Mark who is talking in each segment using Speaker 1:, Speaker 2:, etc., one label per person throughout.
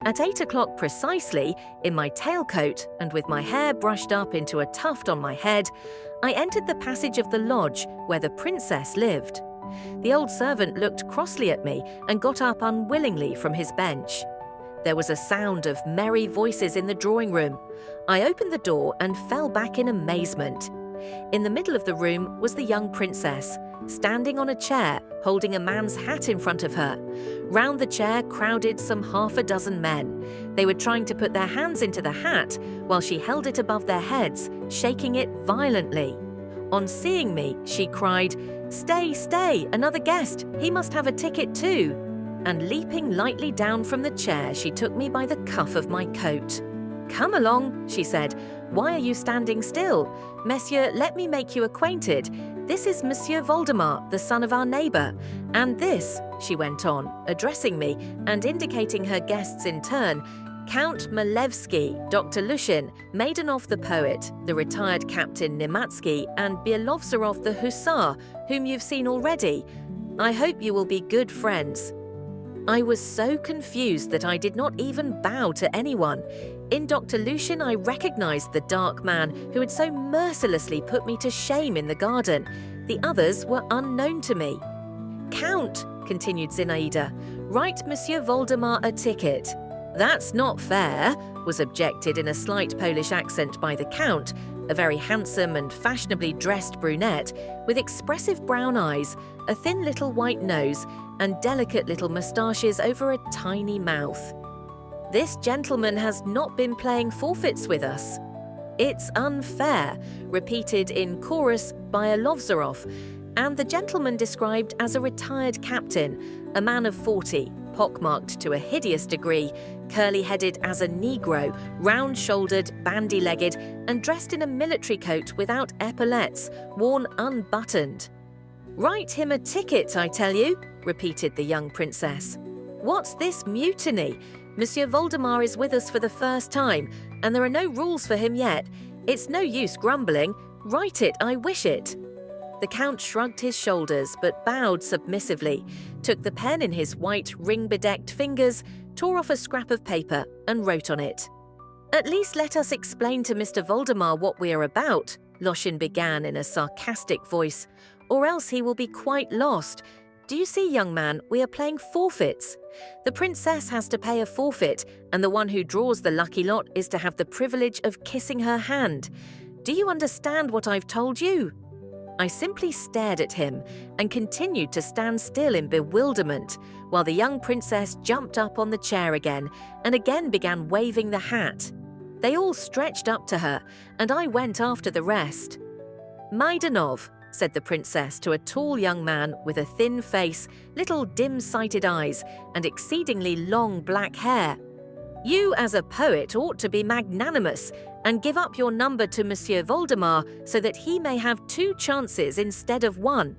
Speaker 1: At 8 o'clock precisely, in my tailcoat and with my hair brushed up into a tuft on my head, I entered the passage of the lodge where the princess lived. The old servant looked crossly at me and got up unwillingly from his bench. There was a sound of merry voices in the drawing room. I opened the door and fell back in amazement. In the middle of the room was the young princess, standing on a chair, holding a man's hat in front of her. Round the chair crowded some half a dozen men. They were trying to put their hands into the hat while she held it above their heads, shaking it violently. On seeing me, she cried, "Stay, stay, another guest, he must have a ticket too." And leaping lightly down from the chair, she took me by the cuff of my coat. "Come along," she said. "Why are you standing still? Monsieur, let me make you acquainted. This is Monsieur Vladimir, the son of our neighbor. And this," she went on, addressing me and indicating her guests in turn, "Count Malevsky, Dr. Lushin, Maidanov the poet, the retired Captain Nematsky, and Bielovzorov the hussar, whom you've seen already. I hope you will be good friends." I was so confused that I did not even bow to anyone. In Dr. Lushin, I recognized the dark man who had so mercilessly put me to shame in the garden. The others were unknown to me. "Count," continued Zinaïda, "write Monsieur Vladimir a ticket." "That's not fair," was objected in a slight Polish accent by the Count, a very handsome and fashionably dressed brunette with expressive brown eyes, a thin little white nose, and delicate little moustaches over a tiny mouth. "This gentleman has not been playing forfeits with us." "It's unfair," repeated in chorus by Lovzorov, and the gentleman described as a retired captain, a man of 40, pockmarked to a hideous degree, curly-headed as a Negro, round-shouldered, bandy-legged, and dressed in a military coat without epaulettes, worn unbuttoned. "Write him a ticket, I tell you," repeated the young princess. "What's this mutiny? Monsieur Vladimir is with us for the first time, and there are no rules for him yet. It's no use grumbling. Write it, I wish it." The Count shrugged his shoulders but bowed submissively, took the pen in his white ring-bedecked fingers, tore off a scrap of paper and wrote on it. "At least let us explain to Mr. Vladimir what we are about," Lushin began in a sarcastic voice, "or else he will be quite lost. Do you see, young man, we are playing forfeits. The princess has to pay a forfeit, and the one who draws the lucky lot is to have the privilege of kissing her hand. Do you understand what I've told you?" I simply stared at him and continued to stand still in bewilderment, while the young princess jumped up on the chair again and again began waving the hat. They all stretched up to her, and I went after the rest. "Maidanov," said the princess to a tall young man with a thin face, little dim-sighted eyes, and exceedingly long black hair. "You, as a poet, ought to be magnanimous and give up your number to Monsieur Vladimir so that he may have 2 chances instead of 1.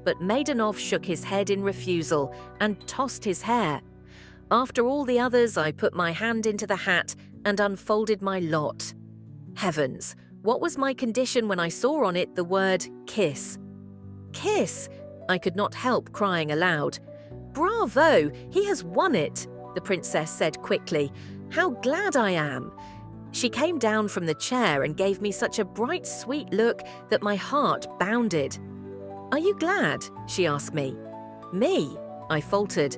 Speaker 1: But Maidanov shook his head in refusal and tossed his hair. After all the others, I put my hand into the hat and unfolded my lot. Heavens, what was my condition when I saw on it the word kiss? "Kiss!" I could not help crying aloud. "Bravo! He has won it!" the princess said quickly. "How glad I am!" She came down from the chair and gave me such a bright, sweet look that my heart bounded. "Are you glad?" she asked me. "Me?" I faltered.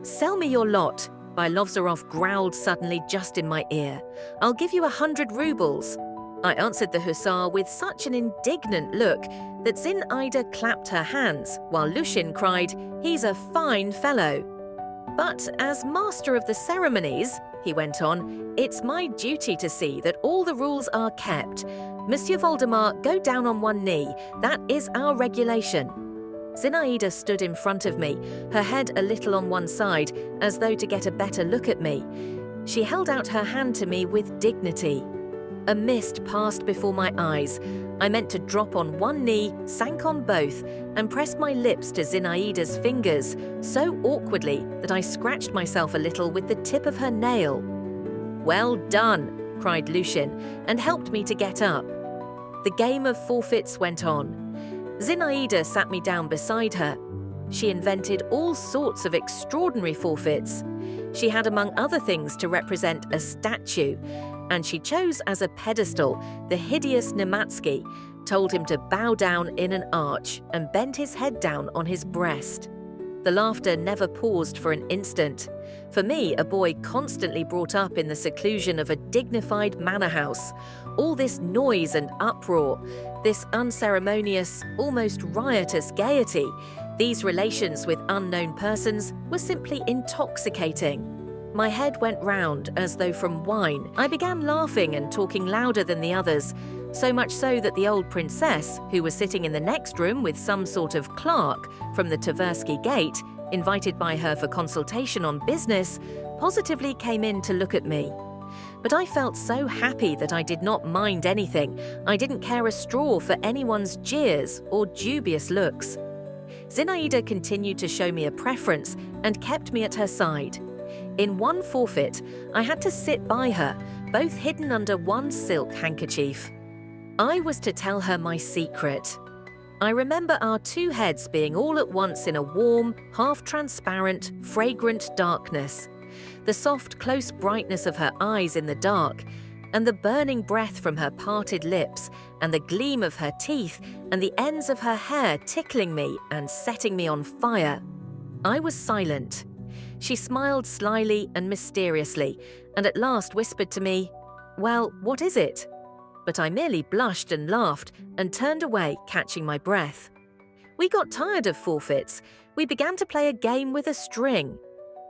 Speaker 1: "Sell me your lot," Bielovzorov growled suddenly just in my ear. "I'll give you 100 rubles." I answered the hussar with such an indignant look that Zinaïda clapped her hands, while Lushin cried, "He's a fine fellow." "But as master of the ceremonies," he went on, "it's my duty to see that all the rules are kept. Monsieur Vladimir, go down on one knee. That is our regulation." Zinaïda stood in front of me, her head a little on one side, as though to get a better look at me. She held out her hand to me with dignity. A mist passed before my eyes. I meant to drop on one knee, sank on both, and pressed my lips to Zinaïda's fingers, so awkwardly that I scratched myself a little with the tip of her nail. "Well done," cried Lushin, and helped me to get up. The game of forfeits went on. Zinaïda sat me down beside her. She invented all sorts of extraordinary forfeits. She had, among other things, to represent a statue, and she chose as a pedestal the hideous Nematsky, told him to bow down in an arch and bend his head down on his breast. The laughter never paused for an instant. For me, a boy constantly brought up in the seclusion of a dignified manor house, all this noise and uproar, this unceremonious, almost riotous gaiety, these relations with unknown persons were simply intoxicating. My head went round as though from wine. I began laughing and talking louder than the others, so much so that the old princess, who was sitting in the next room with some sort of clerk from the Tversky gate, invited by her for consultation on business, positively came in to look at me. But I felt so happy that I did not mind anything. I didn't care a straw for anyone's jeers or dubious looks. Zinaïda continued to show me a preference and kept me at her side. In one forfeit, I had to sit by her, both hidden under one silk handkerchief. I was to tell her my secret. I remember our two heads being all at once in a warm, half-transparent, fragrant darkness. The soft, close brightness of her eyes in the dark, and the burning breath from her parted lips, and the gleam of her teeth, and the ends of her hair tickling me and setting me on fire. I was silent. She smiled slyly and mysteriously, and at last whispered to me, "Well, what is it?" But I merely blushed and laughed and turned away, catching my breath. We got tired of forfeits. We began to play a game with a string.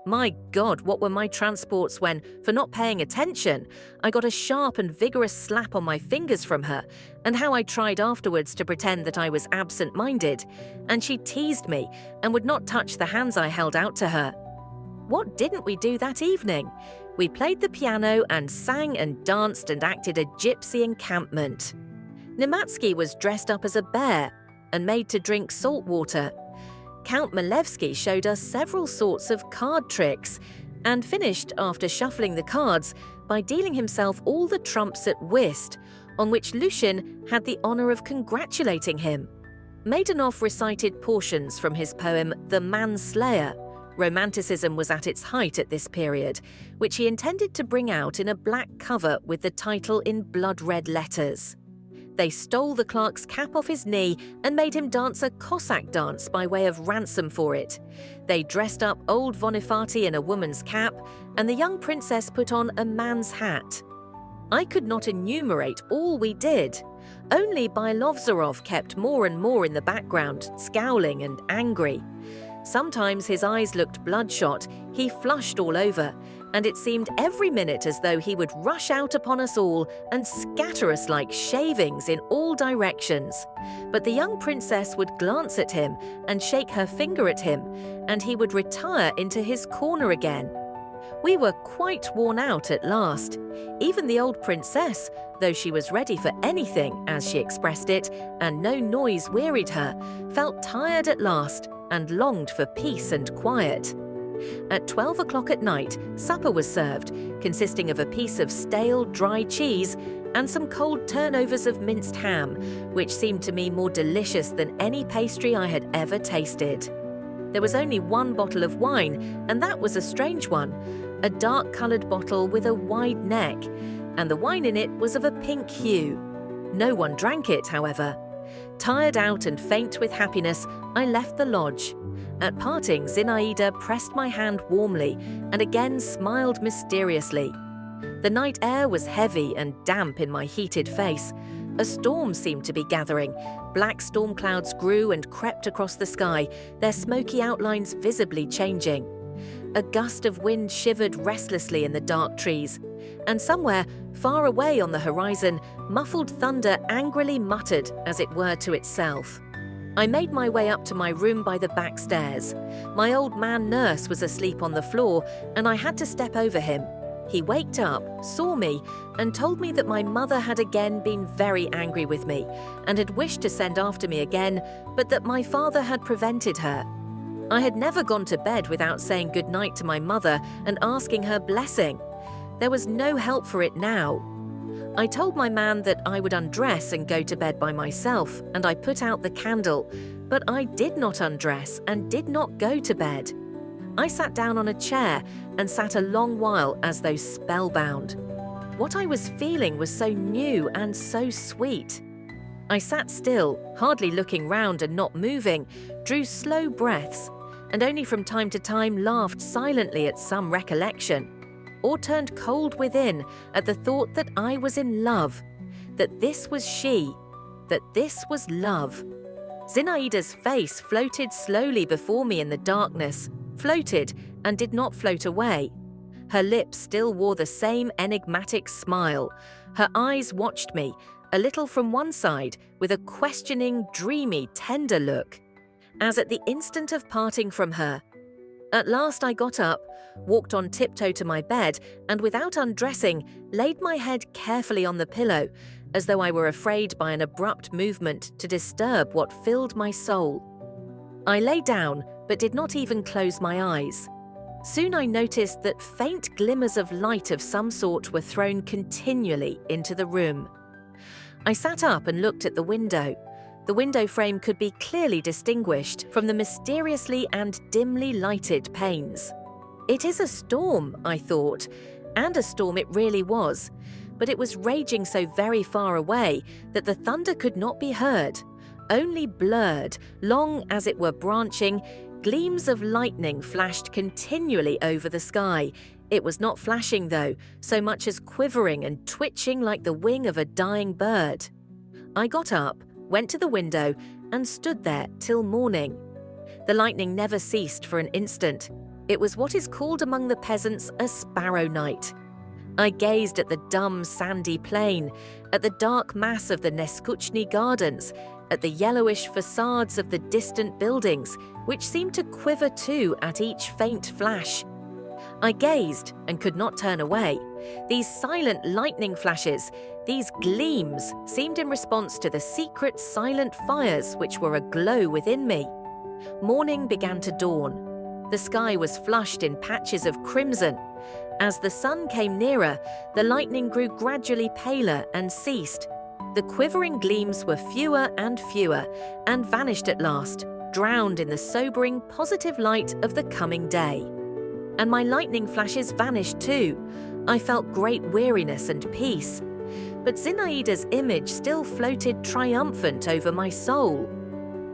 Speaker 1: My God, what were my transports when, for not paying attention, I got a sharp and vigorous slap on my fingers from her, and how I tried afterwards to pretend that I was absent-minded, and she teased me and would not touch the hands I held out to her. What didn't we do that evening? We played the piano and sang and danced and acted a gypsy encampment. Nematsky was dressed up as a bear and made to drink salt water. Count Malevsky showed us several sorts of card tricks and finished, after shuffling the cards, by dealing himself all the trumps at whist, on which Lushin had the honor of congratulating him. Maidanov recited portions from his poem The Manslayer. Romanticism was at its height at this period, which he intended to bring out in a black cover with the title in blood-red letters. They stole the clerk's cap off his knee and made him dance a Cossack dance by way of ransom for it. They dressed up old Vonifati in a woman's cap, and the young princess put on a man's hat. I could not enumerate all we did. Only Bylovzorov kept more and more in the background, scowling and angry. Sometimes his eyes looked bloodshot, he flushed all over, and it seemed every minute as though he would rush out upon us all and scatter us like shavings in all directions. But the young princess would glance at him and shake her finger at him, and he would retire into his corner again. We were quite worn out at last. Even the old princess, though she was ready for anything, as she expressed it, and no noise wearied her, felt tired at last and longed for peace and quiet. At 12 o'clock at night, supper was served, consisting of a piece of stale, dry cheese and some cold turnovers of minced ham, which seemed to me more delicious than any pastry I had ever tasted. There was only one bottle of wine, and that was a strange one, a dark-coloured bottle with a wide neck, and the wine in it was of a pink hue. No one drank it, however. Tired out and faint with happiness, I left the lodge. At parting, Zinaïda pressed my hand warmly and again smiled mysteriously. The night air was heavy and damp in my heated face. A storm seemed to be gathering. Black storm clouds grew and crept across the sky, their smoky outlines visibly changing. A gust of wind shivered restlessly in the dark trees, and somewhere, far away on the horizon, muffled thunder angrily muttered, as it were to itself. I made my way up to my room by the back stairs. My old man nurse was asleep on the floor, and I had to step over him. He waked up, saw me, and told me that my mother had again been very angry with me, and had wished to send after me again, but that my father had prevented her. I had never gone to bed without saying good night to my mother and asking her blessing. There was no help for it now. I told my man that I would undress and go to bed by myself, and I put out the candle, but I did not undress and did not go to bed. I sat down on a chair and sat a long while as though spellbound. What I was feeling was so new and so sweet. I sat still, hardly looking round and not moving, drew slow breaths, and only from time to time laughed silently at some recollection, or turned cold within at the thought that I was in love, that this was she, that this was love. Zinaida's face floated slowly before me in the darkness, floated and did not float away. Her lips still wore the same enigmatic smile. Her eyes watched me, a little from one side, with a questioning, dreamy, tender look, as at the instant of parting from her. At last I got up, walked on tiptoe to my bed, and without undressing, laid my head carefully on the pillow, as though I were afraid by an abrupt movement to disturb what filled my soul. I lay down, but did not even close my eyes. Soon I noticed that faint glimmers of light of some sort were thrown continually into the room. I sat up and looked at the window. The window frame could be clearly distinguished from the mysteriously and dimly lighted panes. It is a storm, I thought, and a storm it really was, but it was raging so very far away that the thunder could not be heard. Only blurred, long as it were branching, gleams of lightning flashed continually over the sky. It was not flashing, though, so much as quivering and twitching like the wing of a dying bird. I got up, went to the window, and stood there till morning. The lightning never ceased for an instant. It was what is called among the peasants a sparrow night. I gazed at the dumb sandy plain, at the dark mass of the Neskuchny gardens, at the yellowish facades of the distant buildings, which seemed to quiver too at each faint flash. I gazed and could not turn away. These silent lightning flashes, these gleams, seemed in response to the secret silent fires which were aglow within me. Morning began to dawn. The sky was flushed in patches of crimson. As the sun came nearer, the lightning grew gradually paler and ceased. The quivering gleams were fewer and fewer, and vanished at last, drowned in the sobering, positive light of the coming day. And my lightning flashes vanished too. I felt great weariness and peace. But Zinaida's image still floated triumphant over my soul.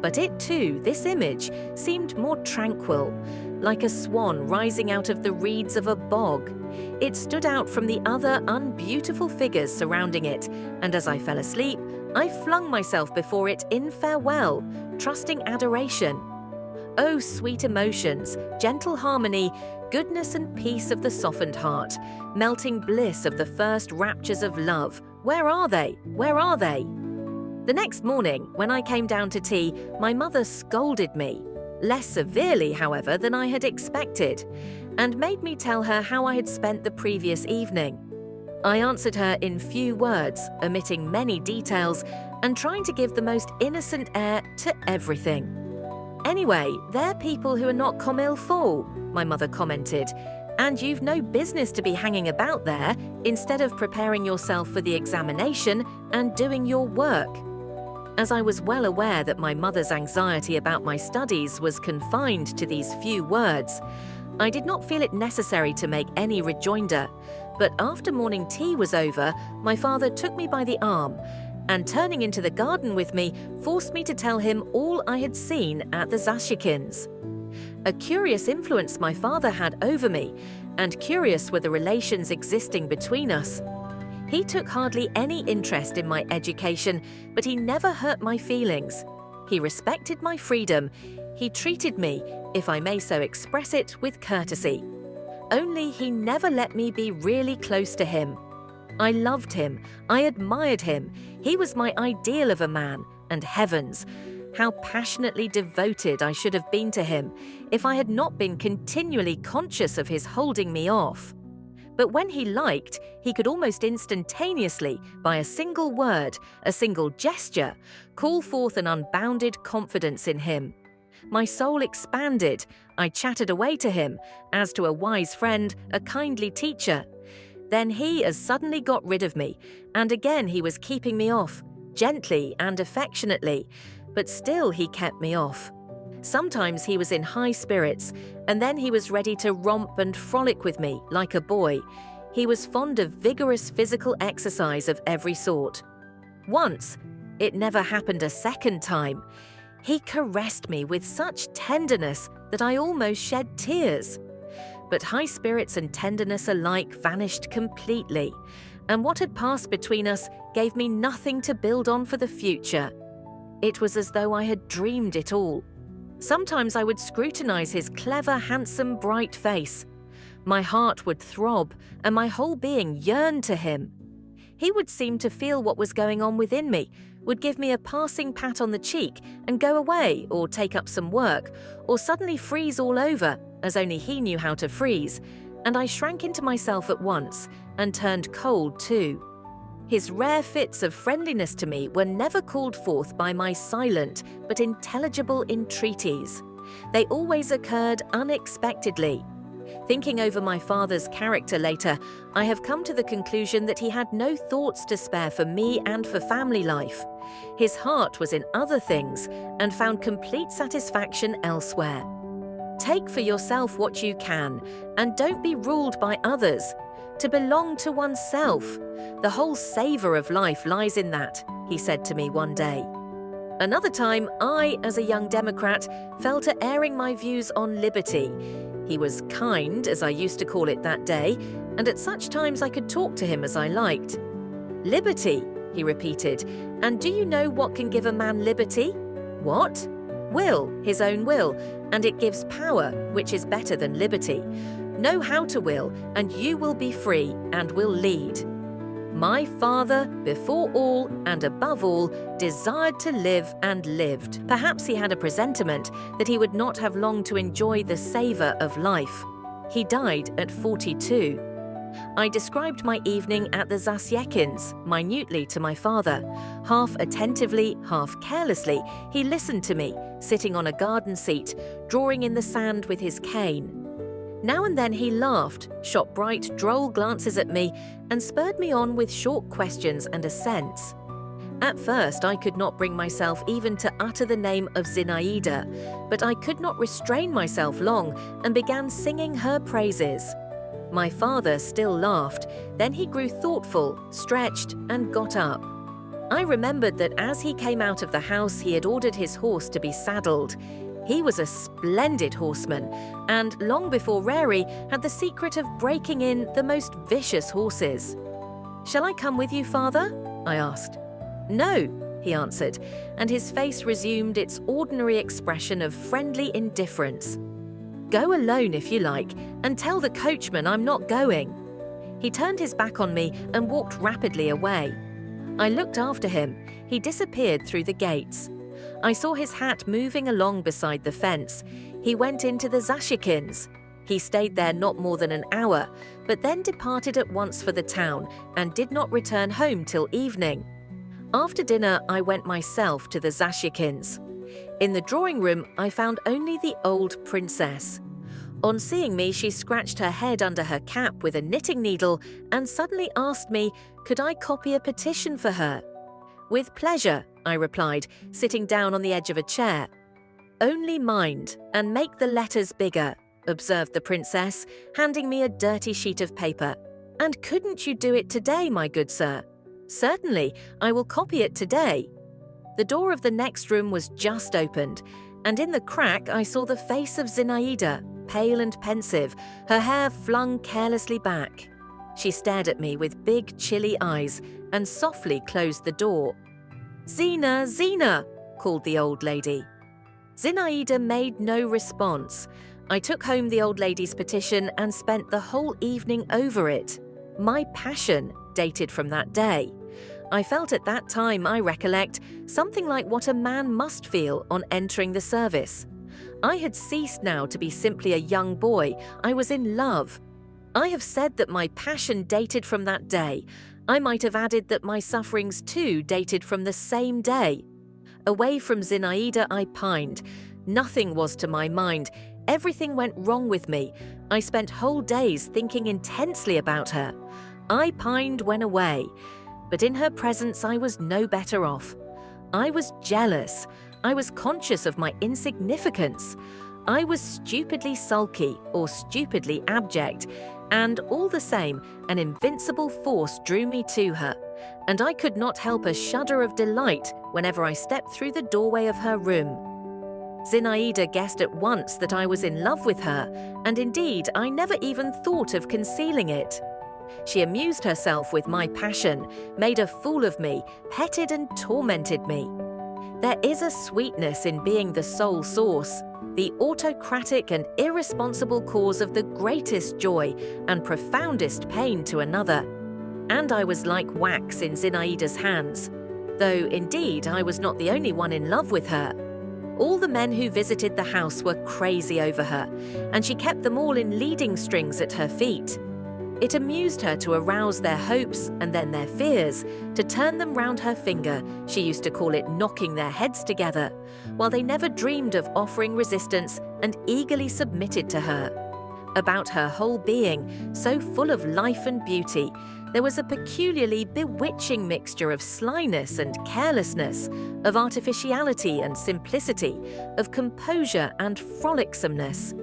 Speaker 1: But it too, this image, seemed more tranquil, like a swan rising out of the reeds of a bog. It stood out from the other unbeautiful figures surrounding it, and as I fell asleep, I flung myself before it in farewell, trusting adoration. Oh, sweet emotions, gentle harmony, goodness and peace of the softened heart, melting bliss of the first raptures of love, where are they? Where are they? The next morning, when I came down to tea, my mother scolded me, less severely, however, than I had expected, and made me tell her how I had spent the previous evening. I answered her in few words, omitting many details, and trying to give the most innocent air to everything. Anyway, they're people who are not comme il faut, my mother commented, and you've no business to be hanging about there instead of preparing yourself for the examination and doing your work. As I was well aware that my mother's anxiety about my studies was confined to these few words, I did not feel it necessary to make any rejoinder, but after morning tea was over, my father took me by the arm and, turning into the garden with me, forced me to tell him all I had seen at the Zashikins. A curious influence my father had over me, and curious were the relations existing between us. He took hardly any interest in my education, but he never hurt my feelings. He respected my freedom. He treated me, if I may so express it, with courtesy. Only he never let me be really close to him. I loved him. I admired him. He was my ideal of a man, and heavens, how passionately devoted I should have been to him if I had not been continually conscious of his holding me off. But when he liked, he could almost instantaneously, by a single word, a single gesture, call forth an unbounded confidence in him. My soul expanded. I chatted away to him, as to a wise friend, a kindly teacher. Then he as suddenly got rid of me, and again he was keeping me off, gently and affectionately, but still he kept me off. Sometimes he was in high spirits, and then he was ready to romp and frolic with me like a boy. He was fond of vigorous physical exercise of every sort. Once, it never happened a second time, he caressed me with such tenderness that I almost shed tears. But high spirits and tenderness alike vanished completely, and what had passed between us gave me nothing to build on for the future. It was as though I had dreamed it all. Sometimes I would scrutinize his clever, handsome, bright face. My heart would throb, and my whole being yearned to him. He would seem to feel what was going on within me, would give me a passing pat on the cheek and go away or take up some work, or suddenly freeze all over, as only he knew how to freeze, and I shrank into myself at once and turned cold too. His rare fits of friendliness to me were never called forth by my silent but intelligible entreaties. They always occurred unexpectedly. Thinking over my father's character later, I have come to the conclusion that he had no thoughts to spare for me and for family life. His heart was in other things and found complete satisfaction elsewhere. Take for yourself what you can, and don't be ruled by others. To belong to oneself. The whole savour of life lies in that, he said to me one day. Another time, I, as a young Democrat, fell to airing my views on liberty. He was kind, as I used to call it that day, and at such times I could talk to him as I liked. Liberty, he repeated, and do you know what can give a man liberty? What? Will, his own will, and it gives power, which is better than liberty. Know how to will, and you will be free and will lead. My father, before all and above all, desired to live and lived. Perhaps he had a presentiment that he would not have long to enjoy the savour of life. He died at 42. I described my evening at the Zasyekins minutely to my father. Half attentively, half carelessly, he listened to me, sitting on a garden seat, drawing in the sand with his cane. Now and then he laughed, shot bright, droll glances at me, and spurred me on with short questions and assents. At first, I could not bring myself even to utter the name of Zinaïda, but I could not restrain myself long and began singing her praises. My father still laughed, then he grew thoughtful, stretched, and got up. I remembered that as he came out of the house, he had ordered his horse to be saddled. He was a splendid horseman, and long before Rary had the secret of breaking in the most vicious horses. "Shall I come with you, father?" I asked. "No," he answered, and his face resumed its ordinary expression of friendly indifference. "Go alone if you like, and tell the coachman I'm not going." He turned his back on me and walked rapidly away. I looked after him. He disappeared through the gates. I saw his hat moving along beside the fence. He went into the Zasyekins. He stayed there not more than an hour, but then departed at once for the town and did not return home till evening. After dinner, I went myself to the Zasyekins. In the drawing room, I found only the old princess. On seeing me, she scratched her head under her cap with a knitting needle and suddenly asked me, could I copy a petition for her? "With pleasure," I replied, sitting down on the edge of a chair. "Only mind, and make the letters bigger," observed the princess, handing me a dirty sheet of paper. "And couldn't you do it today, my good sir?" "Certainly, I will copy it today." The door of the next room was just opened, and in the crack I saw the face of Zinaïda, pale and pensive, her hair flung carelessly back. She stared at me with big, chilly eyes and softly closed the door. "Zina, Zina!" called the old lady. Zinaïda made no response. I took home the old lady's petition and spent the whole evening over it. My passion dated from that day. I felt at that time, I recollect, something like what a man must feel on entering the service. I had ceased now to be simply a young boy. I was in love. I have said that my passion dated from that day. I might have added that my sufferings too dated from the same day. Away from Zinaïda, I pined. Nothing was to my mind. Everything went wrong with me. I spent whole days thinking intensely about her. I pined when away, but in her presence I was no better off. I was jealous. I was conscious of my insignificance. I was stupidly sulky or stupidly abject, and all the same, an invincible force drew me to her, and I could not help a shudder of delight whenever I stepped through the doorway of her room. Zinaïda guessed at once that I was in love with her, and indeed I never even thought of concealing it. She amused herself with my passion, made a fool of me, petted and tormented me. There is a sweetness in being the sole source, the autocratic and irresponsible cause of the greatest joy and profoundest pain to another. And I was like wax in Zinaïda's hands, though indeed I was not the only one in love with her. All the men who visited the house were crazy over her, and she kept them all in leading strings at her feet. It amused her to arouse their hopes and then their fears, to turn them round her finger. She used to call it knocking their heads together, while they never dreamed of offering resistance and eagerly submitted to her. About her whole being, so full of life and beauty, there was a peculiarly bewitching mixture of slyness and carelessness, of artificiality and simplicity, of composure and frolicsomeness.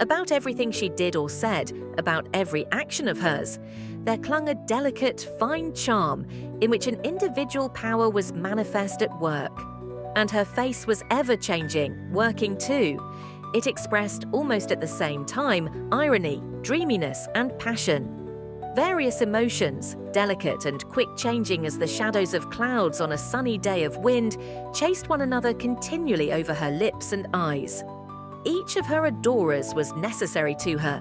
Speaker 1: About everything she did or said, about every action of hers, there clung a delicate, fine charm in which an individual power was manifest at work. And her face was ever-changing, working too. It expressed almost at the same time irony, dreaminess, and passion. Various emotions, delicate and quick-changing as the shadows of clouds on a sunny day of wind, chased one another continually over her lips and eyes. Each of her adorers was necessary to her.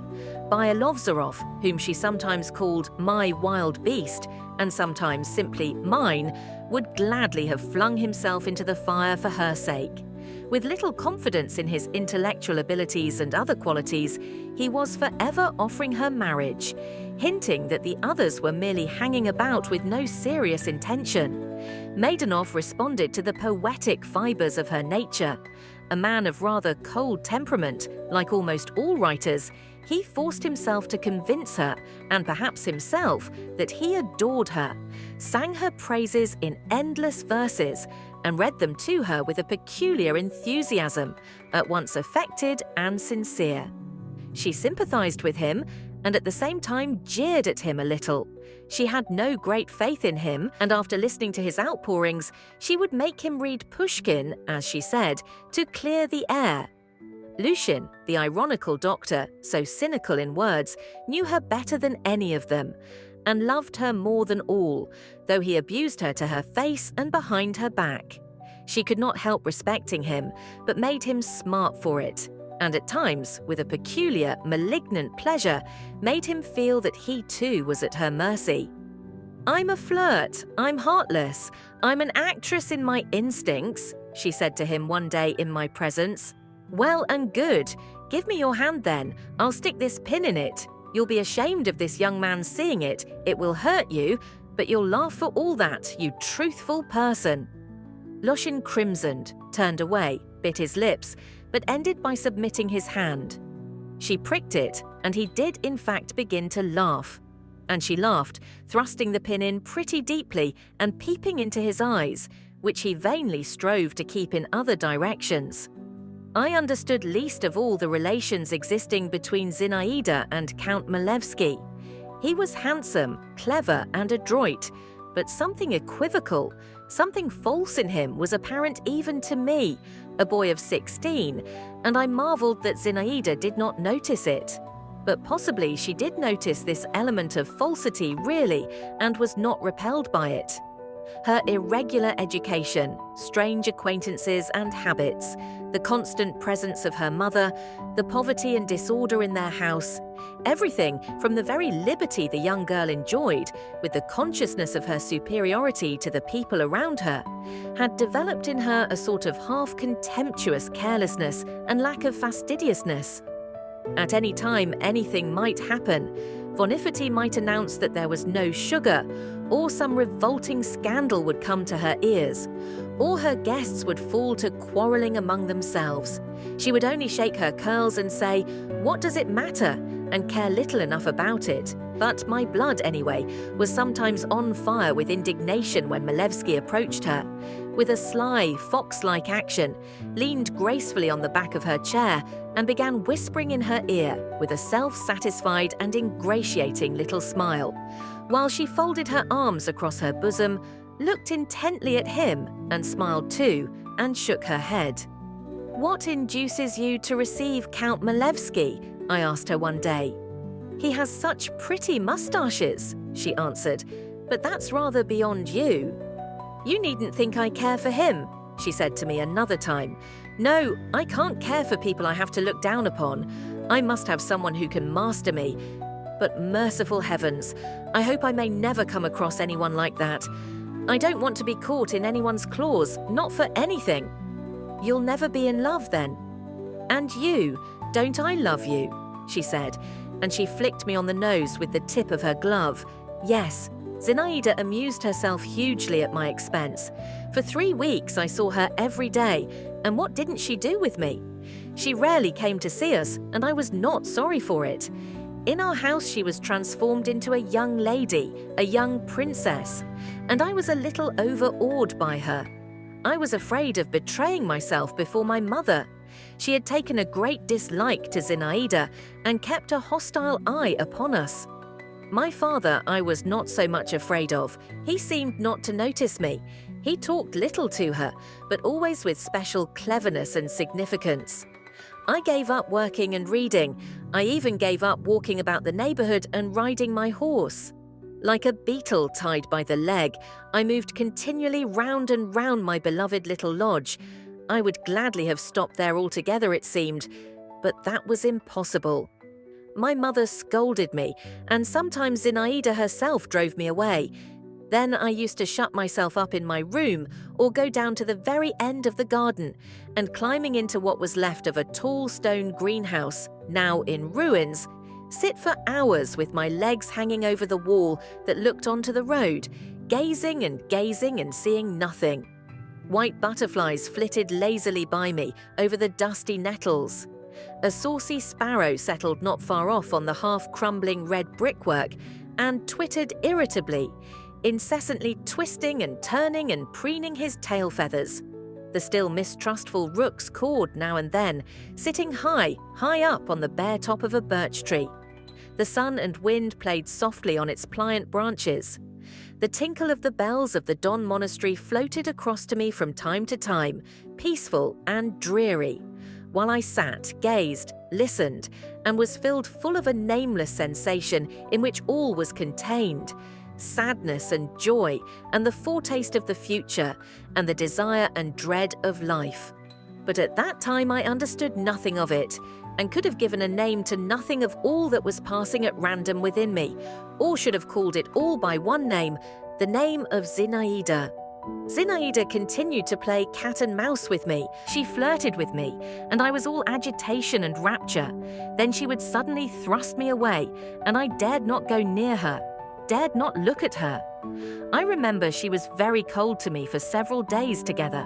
Speaker 1: Byelovzorov, whom she sometimes called my wild beast, and sometimes simply mine, would gladly have flung himself into the fire for her sake. With little confidence in his intellectual abilities and other qualities, he was forever offering her marriage, hinting that the others were merely hanging about with no serious intention. Maidanov responded to the poetic fibers of her nature. A man of rather cold temperament, like almost all writers, he forced himself to convince her, and perhaps himself, that he adored her, sang her praises in endless verses, and read them to her with a peculiar enthusiasm, at once affected and sincere. She sympathized with him, and at the same time jeered at him a little. She had no great faith in him, and after listening to his outpourings, she would make him read Pushkin, as she said, to clear the air. Lushin, the ironical doctor, so cynical in words, knew her better than any of them, and loved her more than all, though he abused her to her face and behind her back. She could not help respecting him, but made him smart for it, and at times, with a peculiar, malignant pleasure, made him feel that he too was at her mercy. "I'm a flirt, I'm heartless, I'm an actress in my instincts," she said to him one day in my presence. "Well and good, give me your hand then, I'll stick this pin in it. You'll be ashamed of this young man seeing it, it will hurt you, but you'll laugh for all that, you truthful person." Lushin crimsoned, turned away, bit his lips, but ended by submitting his hand. She pricked it, and he did in fact begin to laugh. And she laughed, thrusting the pin in pretty deeply and peeping into his eyes, which he vainly strove to keep in other directions. I understood least of all the relations existing between Zinaïda and Count Malevsky. He was handsome, clever, and adroit, but something equivocal, something false in him was apparent even to me, a boy of 16, and I marveled that Zinaïda did not notice it. But possibly she did notice this element of falsity really, and was not repelled by it. Her irregular education, strange acquaintances and habits, the constant presence of her mother, the poverty and disorder in their house, everything from the very liberty the young girl enjoyed, with the consciousness of her superiority to the people around her, had developed in her a sort of half-contemptuous carelessness and lack of fastidiousness. At any time anything might happen. Vonifety might announce that there was no sugar, or some revolting scandal would come to her ears, or her guests would fall to quarrelling among themselves. She would only shake her curls and say, "What does it matter?" and care little enough about it, but my blood, anyway, was sometimes on fire with indignation when Milevsky approached her. With a sly, fox-like action, leaned gracefully on the back of her chair and began whispering in her ear with a self-satisfied and ingratiating little smile, while she folded her arms across her bosom, looked intently at him and smiled too, and shook her head. "What induces you to receive Count Milevsky?" I asked her one day. "He has such pretty moustaches," she answered, "but that's rather beyond you." "You needn't think I care for him," she said to me another time. "No, I can't care for people I have to look down upon. I must have someone who can master me. But merciful heavens, I hope I may never come across anyone like that. I don't want to be caught in anyone's claws, not for anything." "You'll never be in love then?" "And you, don't I love you?" she said, and she flicked me on the nose with the tip of her glove. Yes, Zinaïda amused herself hugely at my expense. For 3 weeks I saw her every day, and what didn't she do with me? She rarely came to see us, and I was not sorry for it. In our house she was transformed into a young lady, a young princess, and I was a little overawed by her. I was afraid of betraying myself before my mother. She had taken a great dislike to Zinaïda and kept a hostile eye upon us. My father I was not so much afraid of. He seemed not to notice me. He talked little to her, but always with special cleverness and significance. I gave up working and reading. I even gave up walking about the neighborhood and riding my horse. Like a beetle tied by the leg, I moved continually round and round my beloved little lodge. I would gladly have stopped there altogether, it seemed, but that was impossible. My mother scolded me, and sometimes Zinaïda herself drove me away. Then I used to shut myself up in my room or go down to the very end of the garden, and climbing into what was left of a tall stone greenhouse, now in ruins, sit for hours with my legs hanging over the wall that looked onto the road, gazing and seeing nothing. White butterflies flitted lazily by me over the dusty nettles. A saucy sparrow settled not far off on the half-crumbling red brickwork and twittered irritably, incessantly twisting and turning and preening his tail feathers. The still mistrustful rooks cawed now and then, sitting high up on the bare top of a birch tree. The sun and wind played softly on its pliant branches. The tinkle of the bells of the Don Monastery floated across to me from time to time, peaceful and dreary, while I sat, gazed, listened, and was filled full of a nameless sensation in which all was contained: sadness and joy, and the foretaste of the future, and the desire and dread of life. But at that time I understood nothing of it, and could have given a name to nothing of all that was passing at random within me, or should have called it all by one name, the name of Zinaïda. Zinaïda continued to play cat and mouse with me. She flirted with me, and I was all agitation and rapture. Then she would suddenly thrust me away, and I dared not go near her, dared not look at her. I remember she was very cold to me for several days together.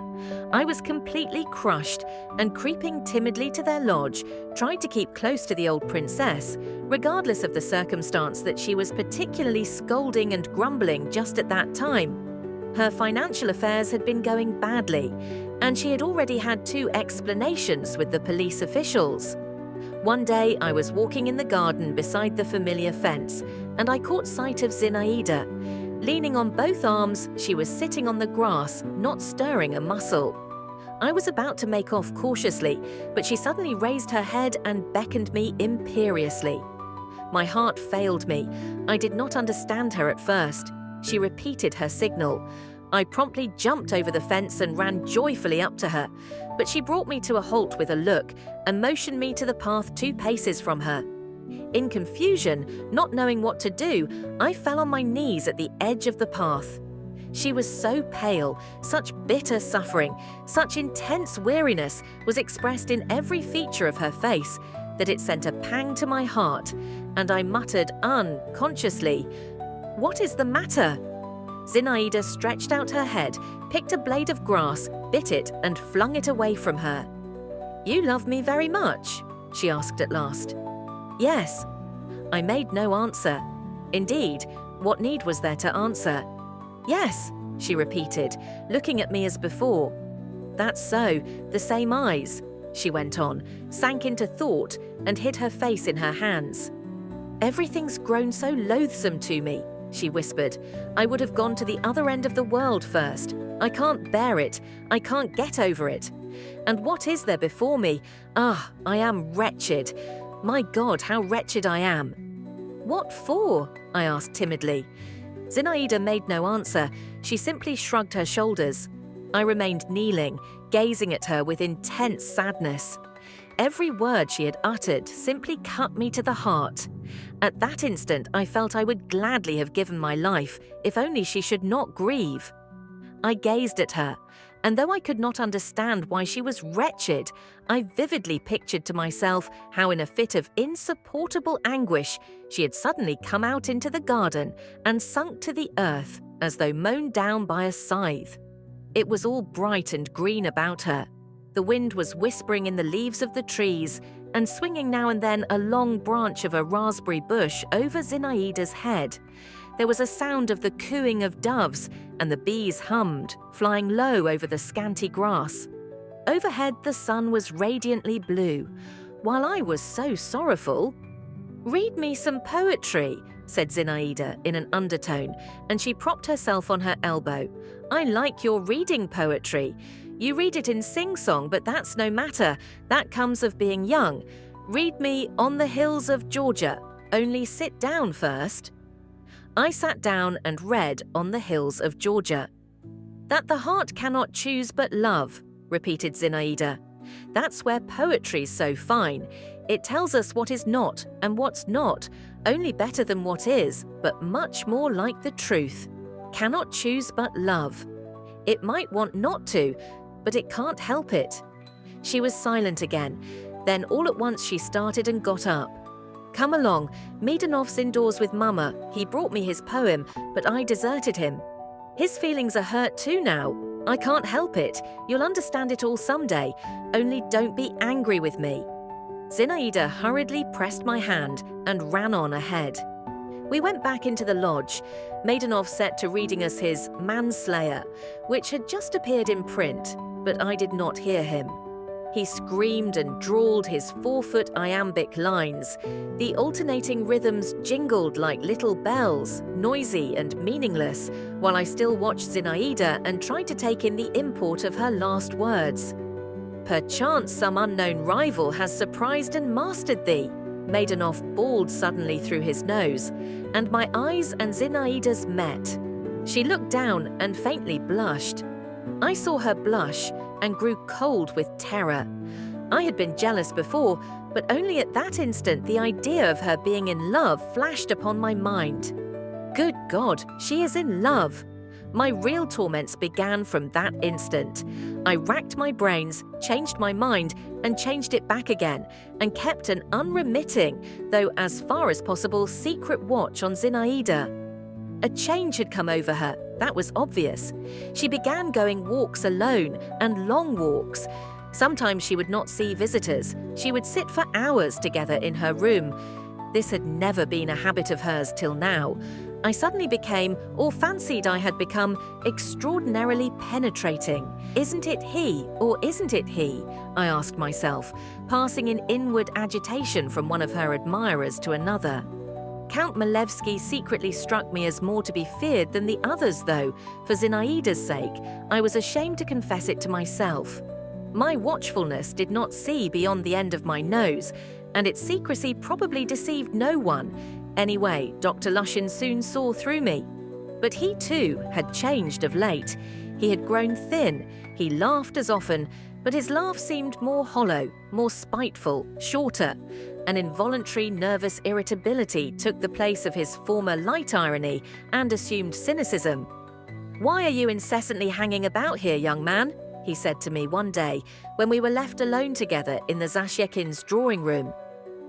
Speaker 1: I was completely crushed, and creeping timidly to their lodge, tried to keep close to the old princess, regardless of the circumstance that she was particularly scolding and grumbling just at that time. Her financial affairs had been going badly, and she had already had 2 explanations with the police officials. One day I was walking in the garden beside the familiar fence, and I caught sight of Zinaïda. Leaning on both arms, she was sitting on the grass, not stirring a muscle. I was about to make off cautiously, but she suddenly raised her head and beckoned me imperiously. My heart failed me. I did not understand her at first. She repeated her signal. I promptly jumped over the fence and ran joyfully up to her, but she brought me to a halt with a look and motioned me to the path 2 paces from her. In confusion, not knowing what to do, I fell on my knees at the edge of the path. She was so pale, such bitter suffering, such intense weariness was expressed in every feature of her face that it sent a pang to my heart, and I muttered unconsciously, "What is the matter?" Zinaïda stretched out her head, picked a blade of grass, bit it, and flung it away from her. "You love me very much?" she asked at last. "Yes." I made no answer. Indeed, what need was there to answer? "Yes," she repeated, looking at me as before. "That's so, the same eyes," she went on, sank into thought and hid her face in her hands. "Everything's grown so loathsome to me," she whispered. "I would have gone to the other end of the world first. I can't bear it. I can't get over it. And what is there before me? Ah, I am wretched. My God, how wretched I am." "What for?" I asked timidly. Zinaïda made no answer. She simply shrugged her shoulders. I remained kneeling, gazing at her with intense sadness. Every word she had uttered simply cut me to the heart. At that instant, I felt I would gladly have given my life, if only she should not grieve. I gazed at her, and though I could not understand why she was wretched, I vividly pictured to myself how in a fit of insupportable anguish, she had suddenly come out into the garden and sunk to the earth as though mown down by a scythe. It was all bright and green about her. The wind was whispering in the leaves of the trees and swinging now and then a long branch of a raspberry bush over Zinaïda's head. There was a sound of the cooing of doves, and the bees hummed, flying low over the scanty grass. Overhead the sun was radiantly blue, while I was so sorrowful. "Read me some poetry," said Zinaïda in an undertone, and she propped herself on her elbow. "I like your reading poetry. You read it in sing-song, but that's no matter. That comes of being young. Read me On the Hills of Georgia. Only sit down first." I sat down and read On the Hills of Georgia. "That the heart cannot choose but love," repeated Zinaïda. "That's where poetry's so fine. It tells us what is not and what's not, only better than what is, but much more like the truth. Cannot choose but love. It might want not to, but it can't help it." She was silent again. Then all at once she started and got up. "Come along, Midanov's indoors with Mama. He brought me his poem, but I deserted him. His feelings are hurt too now. I can't help it. You'll understand it all someday. Only don't be angry with me." Zinaïda hurriedly pressed my hand and ran on ahead. We went back into the lodge. Maidanov set to reading us his Manslayer, which had just appeared in print, but I did not hear him. He screamed and drawled his 4-foot iambic lines. The alternating rhythms jingled like little bells, noisy and meaningless, while I still watched Zinaïda and tried to take in the import of her last words. "Perchance some unknown rival has surprised and mastered thee," Maidanov bawled suddenly through his nose, and my eyes and Zinaïda's met. She looked down and faintly blushed. I saw her blush and grew cold with terror. I had been jealous before, but only at that instant the idea of her being in love flashed upon my mind. Good God, she is in love! My real torments began from that instant. I racked my brains, changed my mind, and changed it back again, and kept an unremitting, though as far as possible, secret watch on Zinaïda. A change had come over her, that was obvious. She began going walks alone, and long walks. Sometimes she would not see visitors. She would sit for hours together in her room. This had never been a habit of hers till now. I suddenly became, or fancied I had become, extraordinarily penetrating. Isn't it he, or isn't it he? I asked myself, passing in inward agitation from one of her admirers to another. Count Malevsky secretly struck me as more to be feared than the others, though. For Zinaïda's sake, I was ashamed to confess it to myself. My watchfulness did not see beyond the end of my nose, and its secrecy probably deceived no one. Anyway, Dr. Lushin soon saw through me. But he too had changed of late. He had grown thin, he laughed as often, but his laugh seemed more hollow, more spiteful, shorter. An involuntary nervous irritability took the place of his former light irony and assumed cynicism. "Why are you incessantly hanging about here, young man?" he said to me one day when we were left alone together in the Zashekin's drawing room.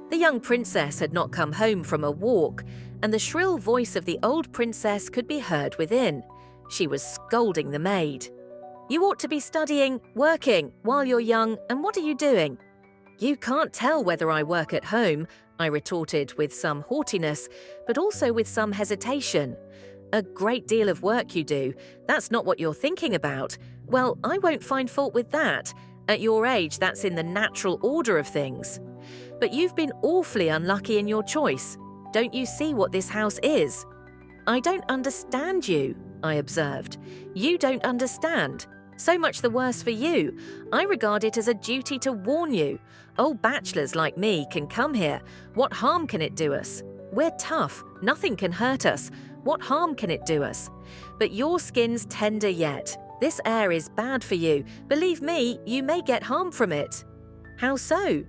Speaker 1: The young princess had not come home from a walk, and the shrill voice of the old princess could be heard within. She was scolding the maid. "You ought to be studying, working, while you're young, and what are you doing?" "You can't tell whether I work at home. I retorted with some haughtiness, but also with some hesitation. A great deal of work you do. That's not what you're thinking about. Well, I won't find fault with that. At your age, that's in the natural order of things. But you've been awfully unlucky in your choice. Don't you see what this house is? I don't understand you, I observed. You don't understand. So much the worse for you. I regard it as a duty to warn you. Old bachelors like me can come here. What harm can it do us? We're tough. Nothing can hurt us. What harm can it do us? But your skin's tender yet. This air is bad for you. Believe me, you may get harm from it. How so?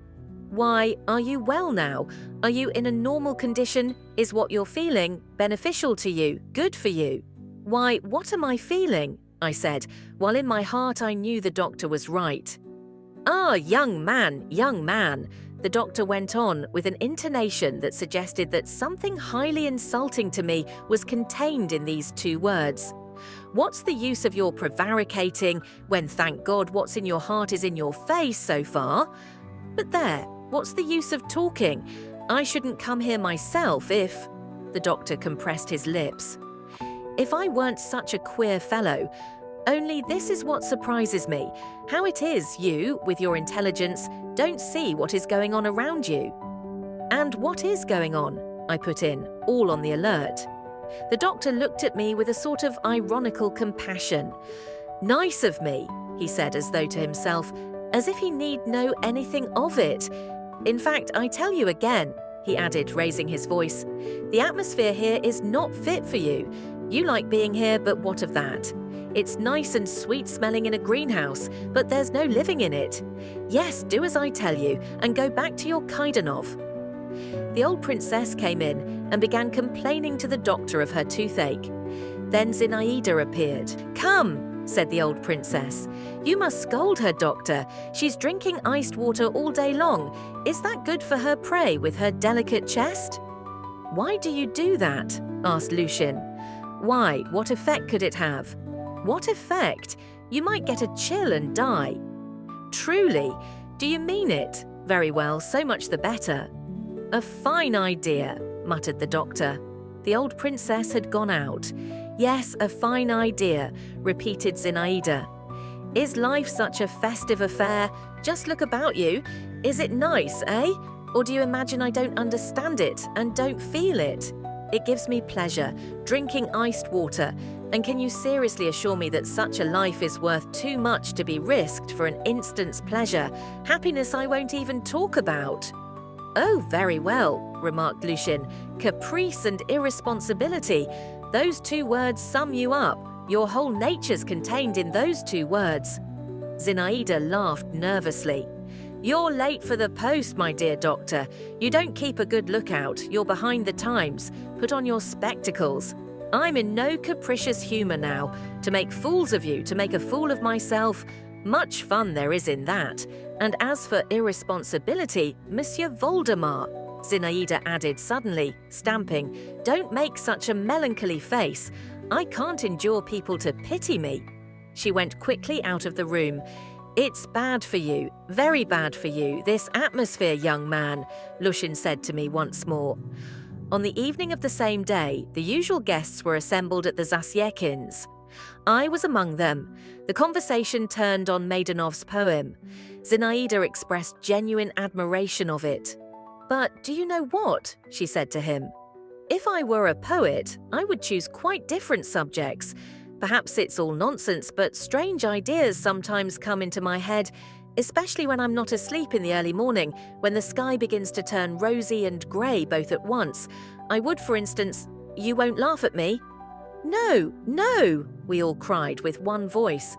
Speaker 1: Why, are you well now? Are you in a normal condition? Is what you're feeling beneficial to you, good for you? Why, what am I feeling? I said, while in my heart I knew the doctor was right. Ah, young man, the doctor went on with an intonation that suggested that something highly insulting to me was contained in these two words. What's the use of your prevaricating when, thank God, what's in your heart is in your face so far? But there, what's the use of talking? I shouldn't come here myself if… The doctor compressed his lips. If I weren't such a queer fellow. Only this is what surprises me, how it is you, with your intelligence, don't see what is going on around you. And what is going on? I put in, all on the alert. The doctor looked at me with a sort of ironical compassion. Nice of me, he said as though to himself, as if he need know anything of it. In fact, I tell you again, he added, raising his voice, the atmosphere here is not fit for you. You like being here, but what of that? It's nice and sweet-smelling in a greenhouse, but there's no living in it. Yes, do as I tell you, and go back to your Kaidanov. The old princess came in and began complaining to the doctor of her toothache. Then Zinaïda appeared. Come, said the old princess. You must scold her, doctor. She's drinking iced water all day long. Is that good for her prey with her delicate chest? Why do you do that? Asked Lucien. Why, what effect could it have? What effect? You might get a chill and die. Truly? Do you mean it? Very well, so much the better. A fine idea, muttered the doctor. The old princess had gone out. Yes, a fine idea, repeated Zinaïda. Is life such a festive affair? Just look about you. Is it nice, eh? Or do you imagine I don't understand it and don't feel it? It gives me pleasure, drinking iced water. And can you seriously assure me that such a life is worth too much to be risked for an instant's pleasure, happiness I won't even talk about? Oh, very well, remarked Lucien. Caprice and irresponsibility. Those two words sum you up. Your whole nature's contained in those two words. Zinaïda laughed nervously. You're late for the post, my dear doctor. You don't keep a good lookout. You're behind the times. Put on your spectacles. I'm in no capricious humour now. To make fools of you, to make a fool of myself. Much fun there is in that. And as for irresponsibility, Monsieur Voldemar, Zinaïda added suddenly, stamping, don't make such a melancholy face. I can't endure people to pity me. She went quickly out of the room. It's bad for you, very bad for you, this atmosphere, young man, Lucien said to me once more. On the evening of the same day, the usual guests were assembled at the Zasyekins. I was among them. The conversation turned on Maidanov's poem. Zinaïda expressed genuine admiration of it. But do you know what? She said to him. If I were a poet, I would choose quite different subjects. Perhaps it's all nonsense, but strange ideas sometimes come into my head, especially when I'm not asleep in the early morning, when the sky begins to turn rosy and grey both at once. I would, for instance… You won't laugh at me? No, no, we all cried with one voice.